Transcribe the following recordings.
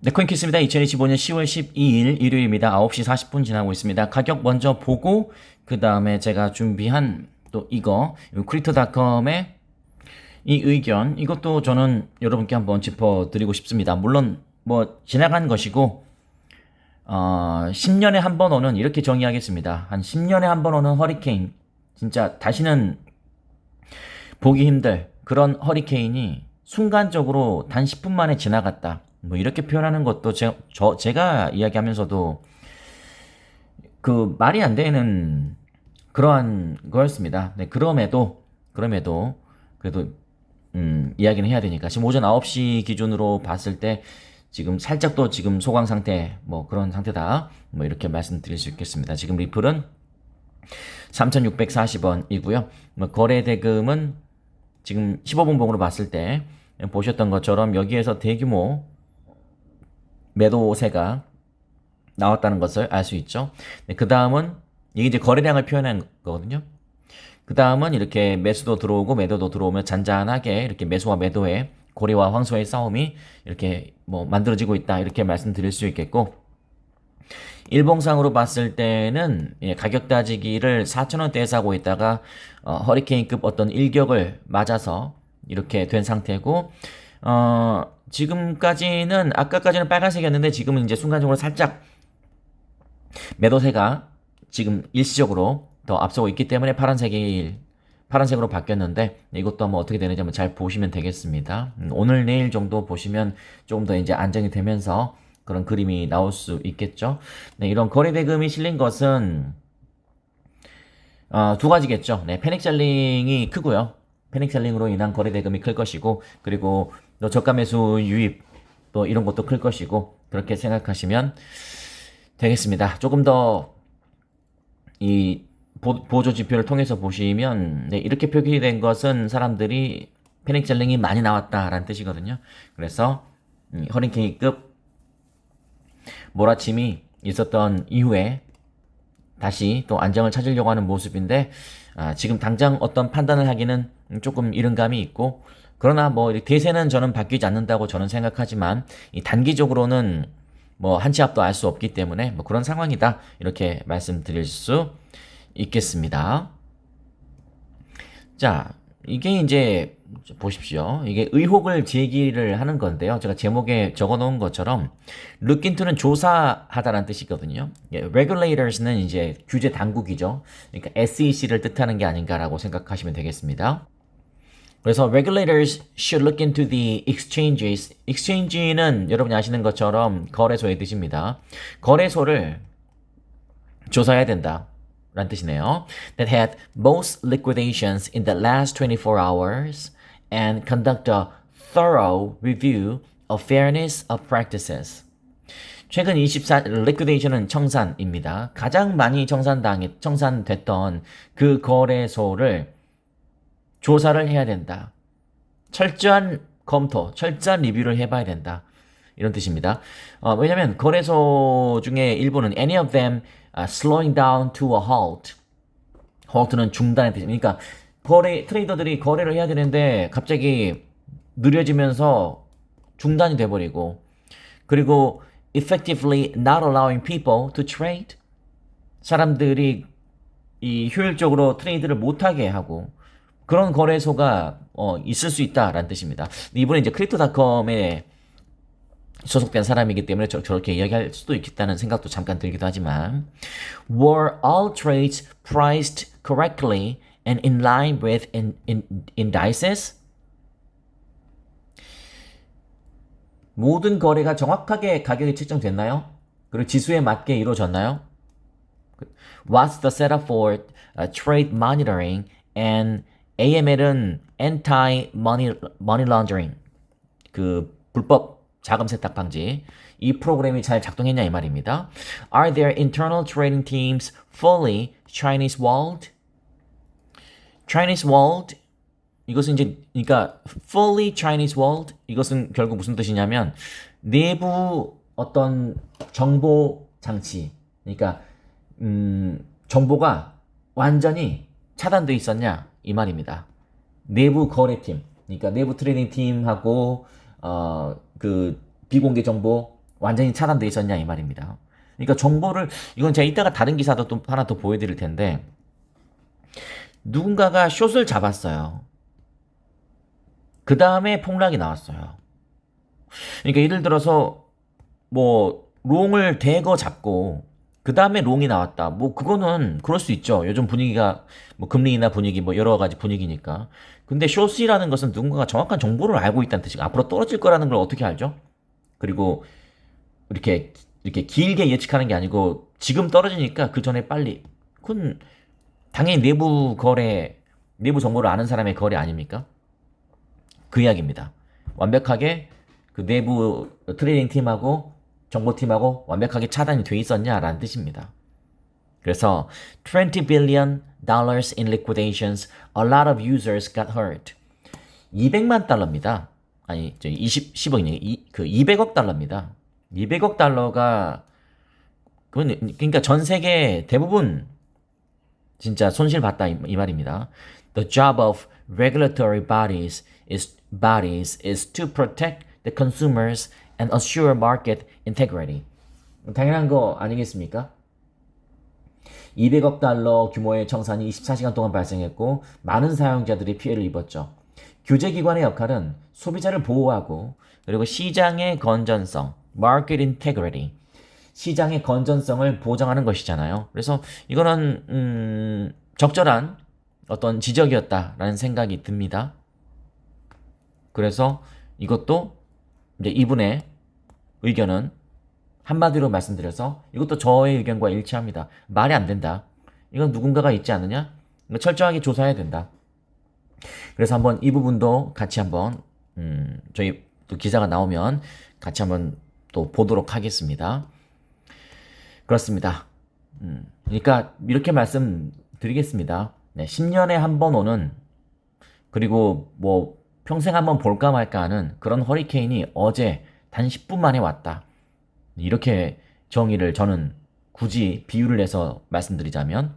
네, 코인키스입니다. 2025년 10월 12일 일요일입니다. 9시 40분 지나고 있습니다. 가격 먼저 보고 그 다음에 제가 준비한 또 이거 크립토닷컴의 이 의견, 이것도 저는 여러분께 한번 짚어드리고 싶습니다. 물론 뭐 지나간 것이고 10년에 한 번 오는, 이렇게 정의하겠습니다. 한 10년에 한 번 오는 허리케인, 진짜 다시는 보기 힘들 그런 허리케인이 순간적으로 단 10분 만에 지나갔다, 뭐 이렇게 표현하는 것도 제가 이야기하면서도 그 말이 안 되는 그러한 거였습니다. 네, 그럼에도 그래도 이야기는 해야 되니까 지금 오전 9시 기준으로 봤을 때 지금 살짝 또 지금 소강 상태, 뭐 그런 상태다, 뭐 이렇게 말씀드릴 수 있겠습니다. 지금 리플은 3,640원이고요. 뭐 거래 대금은 지금 15분 봉으로 봤을 때 보셨던 것처럼 여기에서 대규모 매도세가 나왔다는 것을 알 수 있죠. 네, 그 다음은 이게 이제 거래량을 표현한 거거든요. 그 다음은 이렇게 매수도 들어오고 매도도 들어오면 잔잔하게 이렇게 매수와 매도의 고래와 황소의 싸움이 이렇게 뭐 만들어지고 있다, 이렇게 말씀드릴 수 있겠고, 일봉상으로 봤을 때는 가격 따지기를 4,000원대에 사고 있다가 허리케인급 어떤 일격을 맞아서 이렇게 된 상태고, 지금까지는 아까까지는 빨간색이었는데 지금은 이제 순간적으로 살짝 매도세가 지금 일시적으로 더 앞서고 있기 때문에 파란색으로 바뀌었는데, 이것도 한번 어떻게 되는지 한번 잘 보시면 되겠습니다. 오늘 내일 정도 보시면 조금 더 이제 안정이 되면서 그런 그림이 나올 수 있겠죠. 네, 이런 거래 대금이 실린 것은 두 가지겠죠. 네, 패닉셀링이 크고요. 패닉셀링으로 인한 거래 대금이 클 것이고, 그리고 또 저가 매수 유입 또 이런 것도 클 것이고, 그렇게 생각하시면 되겠습니다. 조금 더 이 보조 지표를 통해서 보시면, 네, 이렇게 표기된 것은 사람들이 패닉셀링이 많이 나왔다라는 뜻이거든요. 그래서 허리케인급 몰아침이 있었던 이후에 다시 또 안정을 찾으려고 하는 모습인데, 지금 당장 어떤 판단을 하기는 조금 이른 감이 있고, 그러나 뭐 대세는 저는 바뀌지 않는다고 저는 생각하지만, 이 단기적으로는 뭐 한 치 앞도 알 수 없기 때문에 뭐 그런 상황이다, 이렇게 말씀드릴 수 있겠습니다. 자, 이게 이제 보십시오. 이게 의혹을 제기를 하는 건데요. 제가 제목에 적어 놓은 것처럼 look into는 조사하다라는 뜻이거든요. regulators는 이제 규제 당국이죠. 그러니까 SEC를 뜻하는 게 아닌가라고 생각하시면 되겠습니다. 그래서 regulators should look into the exchanges. exchange는 여러분이 아시는 것처럼 거래소의 뜻입니다. 거래소를 조사해야 된다 라는 뜻이네요. That had most liquidations in the last 24 hours and conduct a thorough review of fairness of practices. 최근 liquidation은 청산입니다. 가장 많이 청산됐던 그 거래소를 조사를 해야 된다. 철저한 검토, 철저한 리뷰를 해봐야 된다, 이런 뜻입니다. 왜냐면 거래소 중에 일부는 any of them slowing down to a halt. halt는 중단의 뜻입니다. 그러니까 트레이더들이 거래를 해야 되는데 갑자기 느려지면서 중단이 돼버리고, 그리고 effectively not allowing people to trade. 사람들이 이 효율적으로 트레이드를 못하게 하고, 그런 거래소가 있을 수 있다라는 뜻입니다. 이분은 이제 크립토닷컴에 소속된 사람이기 때문에 저렇게 이야기할 수도 있겠다는 생각도 잠깐 들기도 하지만, were all trades priced correctly and in line with indices? 모든 거래가 정확하게 가격이 책정됐나요? 그리고 지수에 맞게 이루어졌나요? What's the setup for trade monitoring and AML은 anti-money laundering, 그 불법 자금 세탁 방지, 이 프로그램이 잘 작동했냐 이 말입니다. Are their internal trading teams fully Chinese walled? Chinese walled, 이것은 이제 그러니까 fully Chinese walled, 이것은 결국 무슨 뜻이냐면 내부 어떤 정보 장치, 그러니까 정보가 완전히 차단되어 있었냐 이 말입니다. 내부 거래팀, 그러니까 내부 트레이딩 팀하고 그 비공개 정보 완전히 차단돼 있었냐 이 말입니다. 그러니까 정보를 이건 제가 이따가 다른 기사도 또 하나 더 보여드릴 텐데 누군가가 숏을 잡았어요. 그 다음에 폭락이 나왔어요. 그러니까 예를 들어서 뭐 롱을 대거 잡고 그 다음에 롱이 나왔다. 뭐 그거는 그럴 수 있죠. 요즘 분위기가 뭐 금리나 분위기 뭐 여러 가지 분위기니까. 근데 숏이라는 것은 누군가가 정확한 정보를 알고 있다는 뜻이고 앞으로 떨어질 거라는 걸 어떻게 알죠? 그리고 이렇게 길게 예측하는 게 아니고 지금 떨어지니까 그 전에 빨리. 그건 당연히 내부 거래, 내부 정보를 아는 사람의 거래 아닙니까? 그 이야기입니다. 완벽하게 그 내부 트레이딩 팀하고 정보팀하고 완벽하게 차단이 돼 있었냐라는 뜻입니다. 그래서 20 billion dollars in liquidations, a lot of users got hurt. 200만 달러입니다. 아니, 10억이네. 그 200억 달러입니다. 200억 달러가 그러니까 전 세계 대부분 진짜 손실 봤다 이 말입니다. The job of regulatory bodies is to protect the consumers and assure market integrity. 당연한 거 아니겠습니까? 200억 달러 규모의 청산이 24시간 동안 발생했고 많은 사용자들이 피해를 입었죠. 규제기관의 역할은 소비자를 보호하고 그리고 시장의 건전성, market integrity, 시장의 건전성을 보장하는 것이잖아요. 그래서 이거는 적절한 어떤 지적이었다라는 생각이 듭니다. 그래서 이것도 이제 이분의 의견은 한마디로 말씀드려서 이것도 저의 의견과 일치합니다. 말이 안 된다. 이건 누군가가 있지 않느냐? 철저하게 조사해야 된다. 그래서 한번 이 부분도 같이 한번 저희 또 기사가 나오면 같이 한번 또 보도록 하겠습니다. 그렇습니다. 그러니까 이렇게 말씀드리겠습니다. 네, 10년에 한 번 오는 그리고 뭐 평생 한번 볼까 말까 하는 그런 허리케인이 어제 단 10분 만에 왔다. 이렇게 정의를 저는 굳이 비유를 해서 말씀드리자면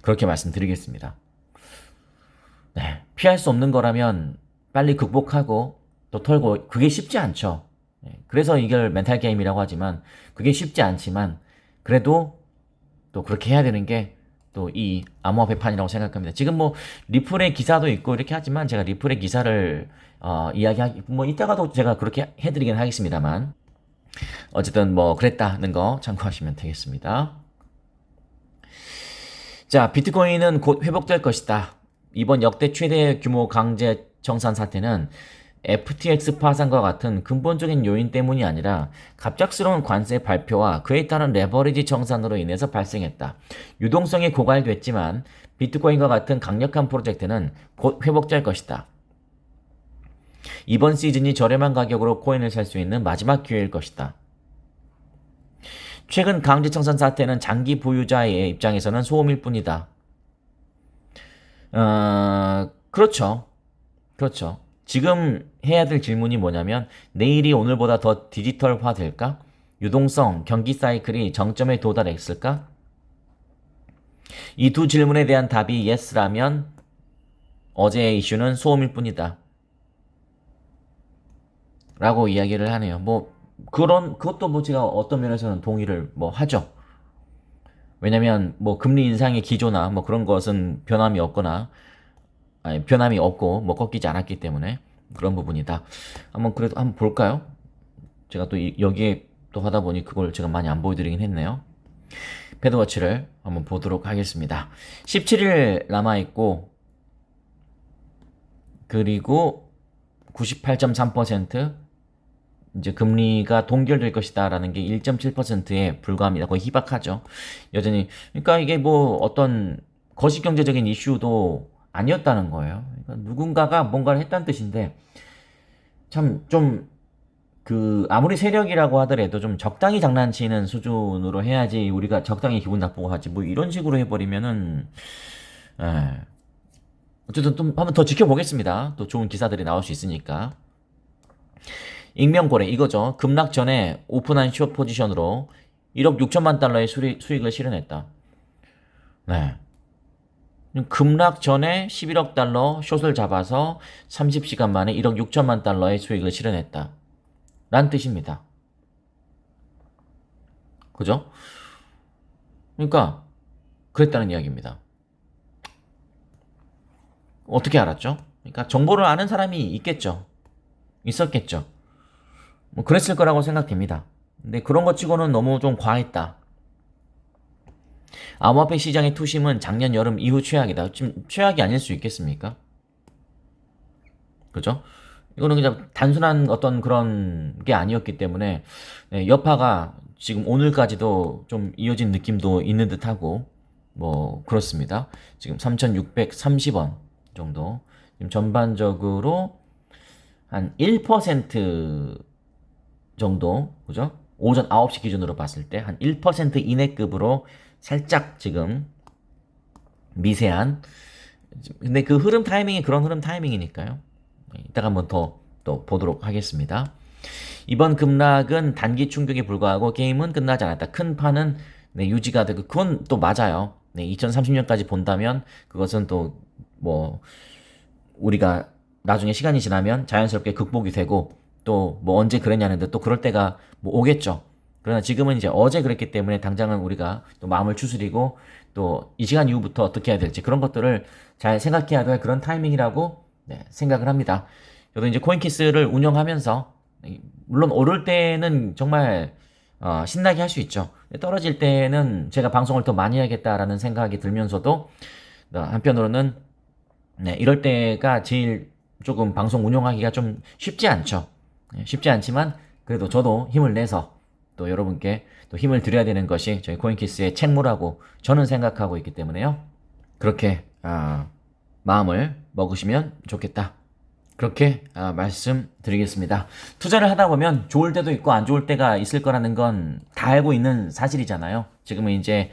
그렇게 말씀드리겠습니다. 네, 피할 수 없는 거라면 빨리 극복하고 또 털고 그게 쉽지 않죠. 네, 그래서 이걸 멘탈 게임이라고 하지만 그게 쉽지 않지만 그래도 또 그렇게 해야 되는 게 또 이 암호화폐판이라고 생각합니다. 지금 뭐 리플의 기사도 있고 이렇게 하지만 제가 리플의 기사를 뭐 이따가도 제가 그렇게 해드리긴 하겠습니다만 어쨌든 뭐 그랬다는 거 참고하시면 되겠습니다. 자, 비트코인은 곧 회복될 것이다. 이번 역대 최대 규모 강제 청산 사태는 FTX 파산과 같은 근본적인 요인 때문이 아니라 갑작스러운 관세 발표와 그에 따른 레버리지 청산으로 인해서 발생했다. 유동성이 고갈됐지만 비트코인과 같은 강력한 프로젝트는 곧 회복될 것이다. 이번 시즌이 저렴한 가격으로 코인을 살 수 있는 마지막 기회일 것이다. 최근 강제 청산 사태는 장기 보유자의 입장에서는 소음일 뿐이다. 그렇죠. 지금 해야 될 질문이 뭐냐면 내일이 오늘보다 더 디지털화 될까? 유동성, 경기 사이클이 정점에 도달했을까? 이 두 질문에 대한 답이 yes라면 어제의 이슈는 소음일 뿐이다. 라고 이야기를 하네요. 뭐 그것도 뭐 제가 어떤 면에서는 동의를 뭐 하죠. 왜냐면 뭐 금리 인상의 기조나 뭐 그런 것은 변함이 없고 뭐 꺾이지 않았기 때문에 그런 부분이다. 그래도 한번 볼까요? 제가 또 여기에 또 하다 보니 그걸 제가 많이 안 보여드리긴 했네요. 패드워치를 한번 보도록 하겠습니다. 17일 남아있고 그리고 98.3% 이제 금리가 동결될 것이다 라는 게 1.7%에 불과합니다. 거의 희박하죠. 여전히 그러니까 이게 뭐 어떤 거시경제적인 이슈도 아니었다는 거예요. 그러니까 누군가가 뭔가를 했다는 뜻인데 참 좀 아무리 세력이라고 하더라도 좀 적당히 장난치는 수준으로 해야지 우리가 적당히 기분 나쁘고 하지 뭐 이런 식으로 해버리면은 어쨌든 좀 한번 더 지켜보겠습니다. 또 좋은 기사들이 나올 수 있으니까. 익명거래 이거죠. 급락 전에 오픈한 숏 포지션으로 1억 6천만 달러의 수익을 실현했다. 네. 급락 전에 11억 달러 숏을 잡아서 30시간 만에 1억 6천만 달러의 수익을 실현했다. 란 뜻입니다. 그죠? 그러니까 그랬다는 이야기입니다. 어떻게 알았죠? 그러니까 정보를 아는 사람이 있겠죠. 있었겠죠. 뭐 그랬을 거라고 생각됩니다. 근데 그런 것 치고는 너무 좀 과했다. 암호화폐 시장의 투심은 작년 여름 이후 최악이다. 지금 최악이 아닐 수 있겠습니까? 그죠? 이거는 그냥 단순한 어떤 그런 게 아니었기 때문에 네, 여파가 지금 오늘까지도 좀 이어진 느낌도 있는 듯하고 뭐 그렇습니다. 지금 3,630원 정도. 지금 전반적으로 한 1% 정도, 그죠? 오전 9시 기준으로 봤을 때 한 1% 이내급으로 살짝 지금 미세한. 근데 그 흐름 타이밍이 그런 흐름 타이밍이니까요. 이따가 한번 더 또 보도록 하겠습니다. 이번 급락은 단기 충격에 불과하고 게임은 끝나지 않았다. 큰 판은 네, 유지가 되고 그건 또 맞아요. 네, 2030년까지 본다면 그것은 또 뭐 우리가 나중에 시간이 지나면 자연스럽게 극복이 되고 또 뭐 언제 그랬냐는데 또 그럴 때가 뭐 오겠죠. 그러나 지금은 이제 어제 그랬기 때문에 당장은 우리가 또 마음을 추스리고 또 이 시간 이후부터 어떻게 해야 될지 그런 것들을 잘 생각해야 될 그런 타이밍이라고 네, 생각을 합니다. 저도 이제 코인키스를 운영하면서 물론 오를 때는 정말 신나게 할 수 있죠. 떨어질 때는 제가 방송을 더 많이 해야겠다라는 생각이 들면서도 한편으로는 네, 이럴 때가 제일 조금 방송 운영하기가 좀 쉽지 않죠. 네, 쉽지 않지만 그래도 저도 힘을 내서 또 여러분께 또 힘을 드려야 되는 것이 저희 코인키스의 책무라고 저는 생각하고 있기 때문에요. 그렇게 마음을 먹으시면 좋겠다. 그렇게 말씀드리겠습니다. 투자를 하다 보면 좋을 때도 있고 안 좋을 때가 있을 거라는 건 다 알고 있는 사실이잖아요. 지금은 이제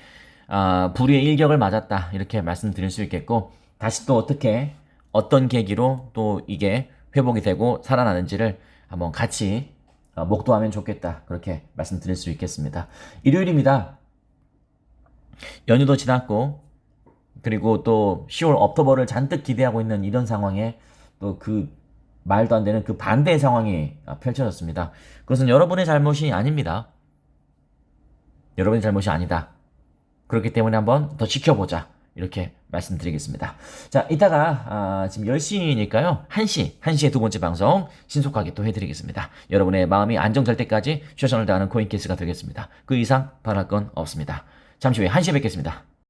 불의의 일격을 맞았다 이렇게 말씀드릴 수 있겠고 다시 또 어떻게 어떤 계기로 또 이게 회복이 되고 살아나는지를 한번 같이 목도하면 좋겠다 그렇게 말씀드릴 수 있겠습니다. 일요일입니다. 연휴도 지났고 그리고 또 10월 업토버를 잔뜩 기대하고 있는 이런 상황에 또 그 말도 안 되는 그 반대의 상황이 펼쳐졌습니다. 그것은 여러분의 잘못이 아닙니다. 여러분의 잘못이 아니다. 그렇기 때문에 한번 더 지켜보자. 이렇게 말씀드리겠습니다. 자, 이따가 지금 10시니까요. 1시에 두 번째 방송 신속하게 또 해드리겠습니다. 여러분의 마음이 안정될 때까지 최선을 다하는 코인키스가 되겠습니다. 그 이상 바랄 건 없습니다. 잠시 후에 1시에 뵙겠습니다.